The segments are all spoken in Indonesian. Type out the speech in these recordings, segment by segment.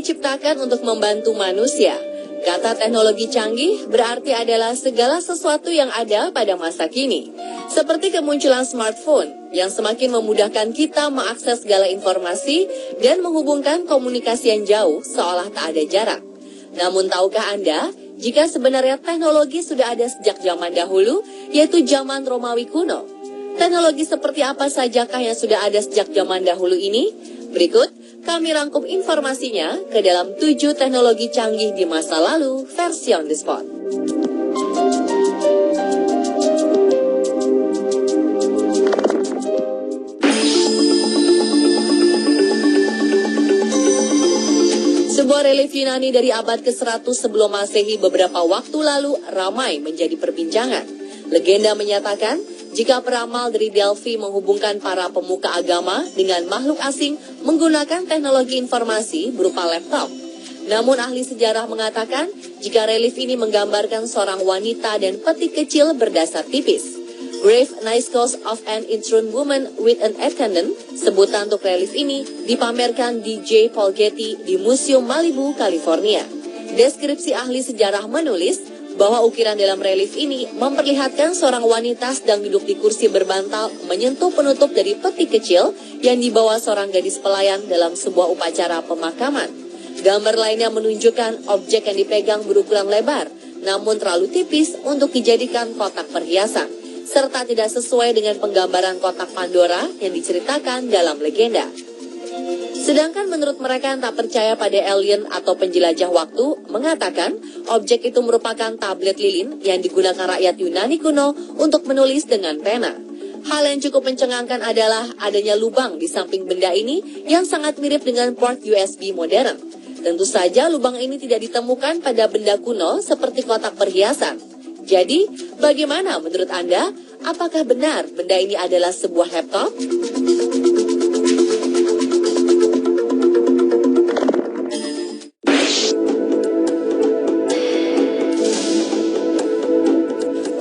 diciptakan untuk membantu manusia. Kata teknologi canggih berarti adalah segala sesuatu yang ada pada masa kini. Seperti kemunculan smartphone yang semakin memudahkan kita mengakses segala informasi dan menghubungkan komunikasi yang jauh seolah tak ada jarak. Namun tahukah Anda, jika sebenarnya teknologi sudah ada sejak zaman dahulu, yaitu zaman Romawi kuno? Teknologi seperti apa sajakah yang sudah ada sejak zaman dahulu ini? Berikut kami rangkum informasinya ke dalam 7 teknologi canggih di masa lalu versi on the spot. Sebuah relief Yunani dari abad ke-100 sebelum Masehi beberapa waktu lalu ramai menjadi perbincangan. Legenda menyatakan, jika peramal dari Delphi menghubungkan para pemuka agama dengan makhluk asing menggunakan teknologi informasi berupa laptop. Namun ahli sejarah mengatakan, jika relief ini menggambarkan seorang wanita dan peti kecil berdasar tipis. Grave Niskos of an Enthroned Woman with an Attendant, sebutan untuk relief ini, dipamerkan di J. Paul Getty di Museum Malibu, California. Deskripsi ahli sejarah menulis, bahwa ukiran dalam relief ini memperlihatkan seorang wanita sedang duduk di kursi berbantal menyentuh penutup dari peti kecil yang dibawa seorang gadis pelayan dalam sebuah upacara pemakaman. Gambar lainnya menunjukkan objek yang dipegang berukuran lebar, namun terlalu tipis untuk dijadikan kotak perhiasan, serta tidak sesuai dengan penggambaran kotak Pandora yang diceritakan dalam legenda. Sedangkan menurut mereka yang tak percaya pada alien atau penjelajah waktu, mengatakan objek itu merupakan tablet lilin yang digunakan rakyat Yunani kuno untuk menulis dengan pena. Hal yang cukup mencengangkan adalah adanya lubang di samping benda ini yang sangat mirip dengan port USB modern. Tentu saja lubang ini tidak ditemukan pada benda kuno seperti kotak perhiasan. Jadi, bagaimana menurut Anda? Apakah benar benda ini adalah sebuah laptop?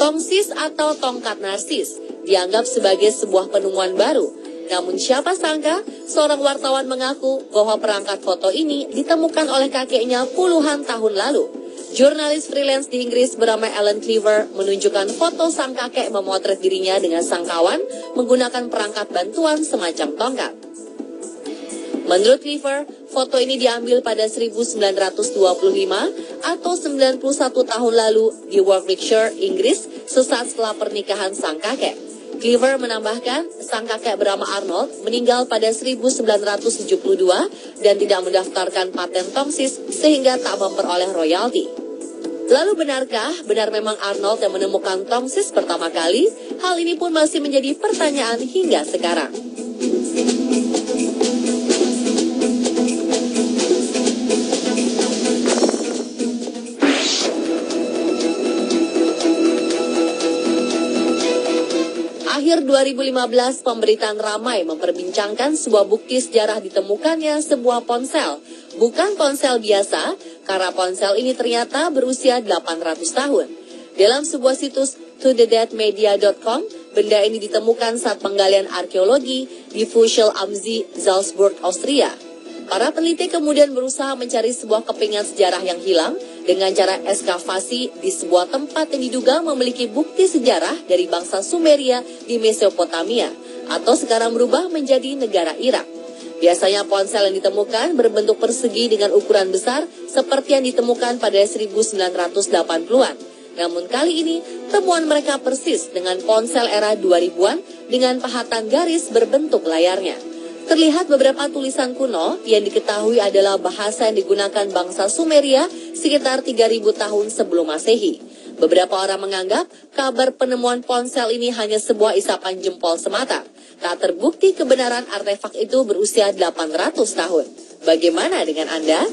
Tongsis atau tongkat narsis dianggap sebagai sebuah penemuan baru. Namun siapa sangka seorang wartawan mengaku bahwa perangkat foto ini ditemukan oleh kakeknya puluhan tahun lalu. Jurnalis freelance di Inggris bernama Alan Cleaver menunjukkan foto sang kakek memotret dirinya dengan sang kawan menggunakan perangkat bantuan semacam tongkat. Menurut Cleaver, foto ini diambil pada 1925 atau 91 tahun lalu di Warwickshire, Inggris, sesaat setelah pernikahan sang kakek. Cleaver menambahkan, sang kakek bernama Arnold meninggal pada 1972 dan tidak mendaftarkan paten tongsis sehingga tak memperoleh royalti. Lalu benar memang Arnold yang menemukan tongsis pertama kali? Hal ini pun masih menjadi pertanyaan hingga sekarang. Akhir 2015, pemberitaan ramai memperbincangkan sebuah bukti sejarah ditemukannya sebuah ponsel. Bukan ponsel biasa, karena ponsel ini ternyata berusia 800 tahun. Dalam sebuah situs tothedeadmedia.com, benda ini ditemukan saat penggalian arkeologi di Fuschel am See, Salzburg, Austria. Para peneliti kemudian berusaha mencari sebuah kepingan sejarah yang hilang dengan cara ekskavasi di sebuah tempat yang diduga memiliki bukti sejarah dari bangsa Sumeria di Mesopotamia atau sekarang berubah menjadi negara Irak. Biasanya ponsel yang ditemukan berbentuk persegi dengan ukuran besar seperti yang ditemukan pada 1980-an. Namun kali ini temuan mereka persis dengan ponsel era 2000-an dengan pahatan garis berbentuk layarnya. Terlihat beberapa tulisan kuno yang diketahui adalah bahasa yang digunakan bangsa Sumeria sekitar 3000 tahun sebelum Masehi. Beberapa orang menganggap kabar penemuan ponsel ini hanya sebuah isapan jempol semata. Tak terbukti kebenaran artefak itu berusia 800 tahun. Bagaimana dengan Anda?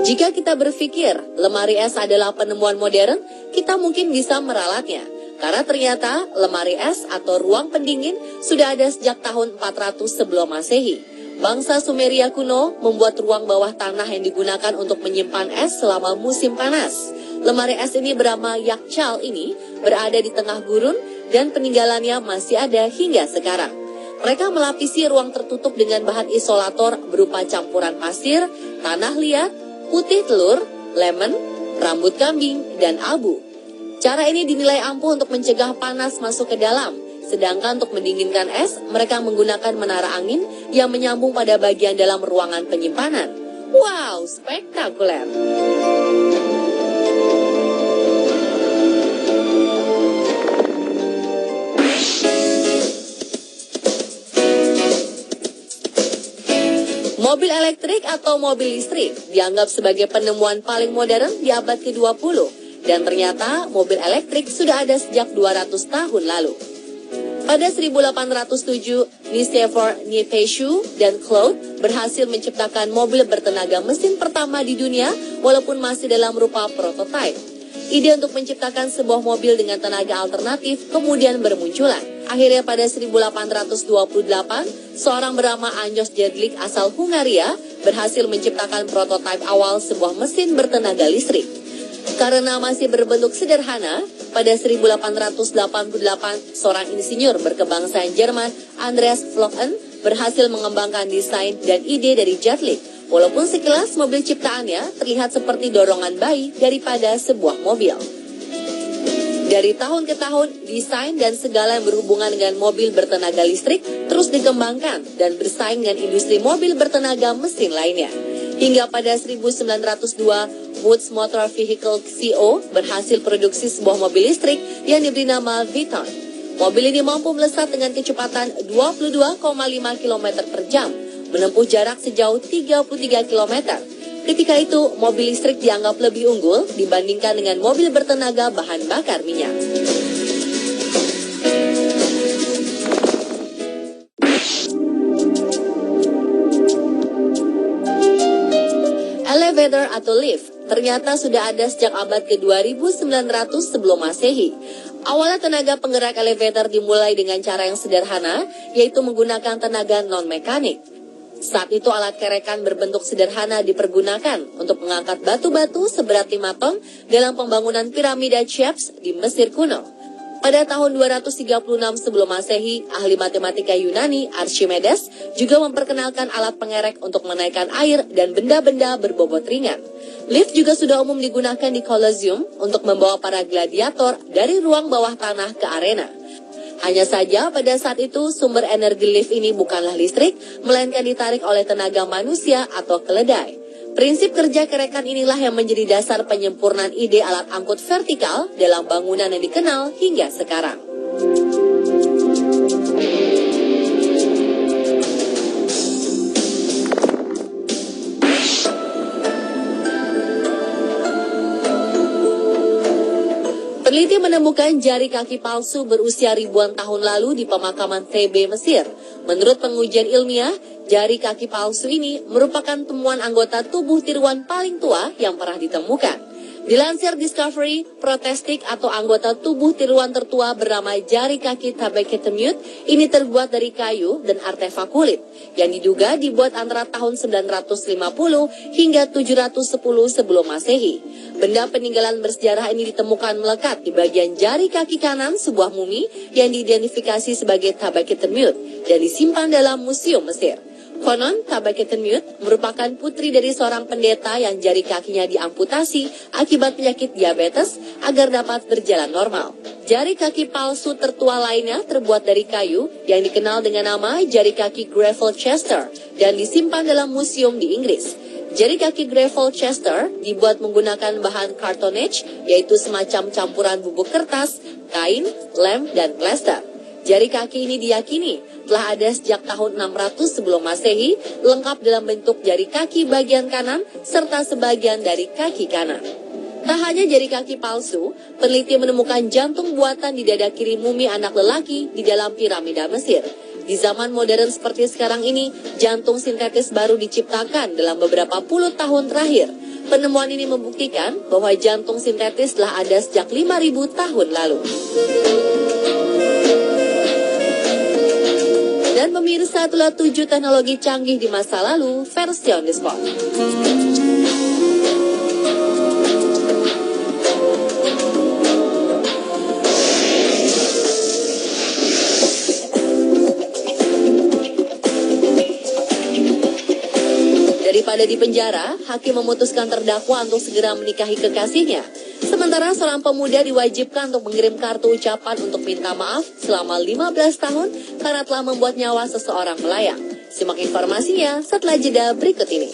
Jika kita berpikir lemari es adalah penemuan modern, kita mungkin bisa meralatnya. Karena ternyata lemari es atau ruang pendingin sudah ada sejak tahun 400 sebelum Masehi. Bangsa Sumeria kuno membuat ruang bawah tanah yang digunakan untuk menyimpan es selama musim panas. Lemari es ini bernama Yakchal ini berada di tengah gurun dan peninggalannya masih ada hingga sekarang. Mereka melapisi ruang tertutup dengan bahan isolator berupa campuran pasir, tanah liat, putih telur, lemon, rambut kambing, dan abu. Cara ini dinilai ampuh untuk mencegah panas masuk ke dalam. Sedangkan untuk mendinginkan es, mereka menggunakan menara angin yang menyambung pada bagian dalam ruangan penyimpanan. Wow, spektakuler! Mobil elektrik atau mobil listrik dianggap sebagai penemuan paling modern di abad ke-20. Dan ternyata mobil elektrik sudah ada sejak 200 tahun lalu. Pada 1807, Nicéphore Niépce dan Claude berhasil menciptakan mobil bertenaga mesin pertama di dunia walaupun masih dalam rupa prototipe. Ide untuk menciptakan sebuah mobil dengan tenaga alternatif kemudian bermunculan. Akhirnya pada 1828, seorang bernama Anjos Jedlik asal Hungaria berhasil menciptakan prototipe awal sebuah mesin bertenaga listrik. Karena masih berbentuk sederhana, pada 1888, seorang insinyur berkebangsaan Jerman, Andreas Flocken, berhasil mengembangkan desain dan ide dari Jedlik. Walaupun sekilas mobil ciptaannya terlihat seperti dorongan bayi daripada sebuah mobil. Dari tahun ke tahun, desain dan segala yang berhubungan dengan mobil bertenaga listrik terus dikembangkan dan bersaing dengan industri mobil bertenaga mesin lainnya. Hingga pada 1902, Woods Motor Vehicle Co. berhasil produksi sebuah mobil listrik yang diberi nama Viton. Mobil ini mampu melesat dengan kecepatan 22,5 km per jam, menempuh jarak sejauh 33 km. Ketika itu, mobil listrik dianggap lebih unggul dibandingkan dengan mobil bertenaga bahan bakar minyak. Elevator atau lift ternyata sudah ada sejak abad ke-2900 sebelum Masehi. Awalnya tenaga penggerak elevator dimulai dengan cara yang sederhana, yaitu menggunakan tenaga non-mekanik. Saat itu alat kerekan berbentuk sederhana dipergunakan untuk mengangkat batu-batu seberat 5 ton dalam pembangunan piramida Cheops di Mesir kuno. Pada tahun 236 sebelum Masehi, ahli matematika Yunani Archimedes juga memperkenalkan alat pengerek untuk menaikkan air dan benda-benda berbobot ringan. Lift juga sudah umum digunakan di Colosseum untuk membawa para gladiator dari ruang bawah tanah ke arena. Hanya saja pada saat itu sumber energi lift ini bukanlah listrik, melainkan ditarik oleh tenaga manusia atau keledai. Prinsip kerja kerekan inilah yang menjadi dasar penyempurnaan ide alat angkut vertikal dalam bangunan yang dikenal hingga sekarang. Peneliti menemukan jari kaki palsu berusia ribuan tahun lalu di pemakaman Thebe, Mesir. Menurut pengujian ilmiah, jari kaki palsu ini merupakan temuan anggota tubuh tiruan paling tua yang pernah ditemukan. Dilansir Discovery, protestik atau anggota tubuh tiruan tertua bernama jari kaki Tabaketemut ini terbuat dari kayu dan artefak kulit yang diduga dibuat antara tahun 950 hingga 710 sebelum Masehi. Benda peninggalan bersejarah ini ditemukan melekat di bagian jari kaki kanan sebuah mumi yang diidentifikasi sebagai Tabaketemut dan disimpan dalam Museum Mesir. Konon, Tabaketemut merupakan putri dari seorang pendeta yang jari kakinya diamputasi akibat penyakit diabetes agar dapat berjalan normal. Jari kaki palsu tertua lainnya terbuat dari kayu yang dikenal dengan nama jari kaki Gravel Chester dan disimpan dalam museum di Inggris. Jari kaki Gravel Chester dibuat menggunakan bahan cartonnage, yaitu semacam campuran bubuk kertas, kain, lem, dan plester. Jari kaki ini diyakini telah ada sejak tahun 600 sebelum Masehi, lengkap dalam bentuk jari kaki bagian kanan serta sebagian dari kaki kanan. Tak hanya jari kaki palsu, peneliti menemukan jantung buatan di dada kiri mumi anak lelaki di dalam piramida Mesir. Di zaman modern seperti sekarang ini, jantung sintetis baru diciptakan dalam beberapa puluh tahun terakhir. Penemuan ini membuktikan bahwa jantung sintetis telah ada sejak 5.000 tahun lalu. Dan pemirsa, itulah 7 teknologi canggih di masa lalu versi on the spot. Daripada di penjara, hakim memutuskan terdakwa untuk segera menikahi kekasihnya. Sementara seorang pemuda diwajibkan untuk mengirim kartu ucapan untuk minta maaf selama 15 tahun karena telah membuat nyawa seseorang melayang. Simak informasinya setelah jeda berikut ini.